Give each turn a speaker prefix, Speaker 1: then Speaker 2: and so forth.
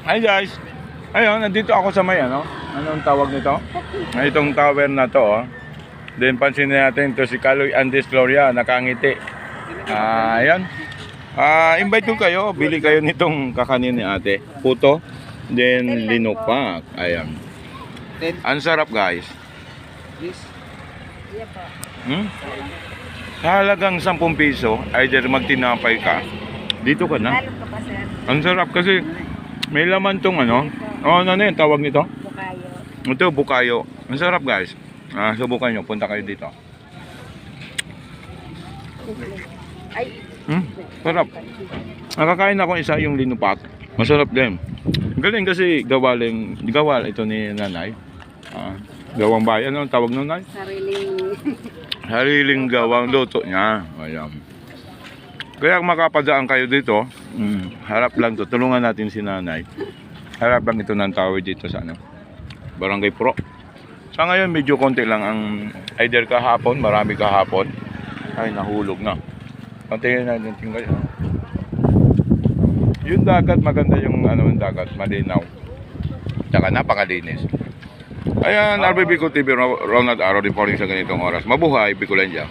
Speaker 1: Hi guys! Ayun, nandito ako sa may ano? Anong tawag nito? Itong tower na to, oh. Then pansin natin to si Kaloy Andes Gloria, nakangiti. Ayan. Invite ko kayo, bili kayo nitong kakanin ni ate. Puto, then linupak. Ayan. Ang sarap guys. Halagang 10 piso, either magtinapay ka, dito ka na. Ang sarap kasi may laman tong ano. Ano na yun, tawag nito?
Speaker 2: Bukayo.
Speaker 1: Ito, bukayo. Ang sarap guys. Subukan nyo, punta kayo dito.
Speaker 2: Ay.
Speaker 1: Sarap. Nakakain ako isa yung linupak. Masarap din. Galing kasi gawa ito ni nanay. Gawang bayan, ano tawag nun, nay? Sariling gawang luto niya. Ayan. Kaya makapadaan kayo dito, harap lang to. Tulungan natin si nanay. Harap lang ito ng tower dito sa ano, Barangay Pro. Sa ngayon, medyo konti lang ang either kahapon, marami kahapon. Ay, nahulog na. Tingnan natin tingnan. Yung dagat, maganda yung ano, yung dagat, malinaw. Tsaka napakalinis. Ayan, RBB ko TV, Ronald Araw reporting sa ganitong oras. Mabuhay, Bicolandia.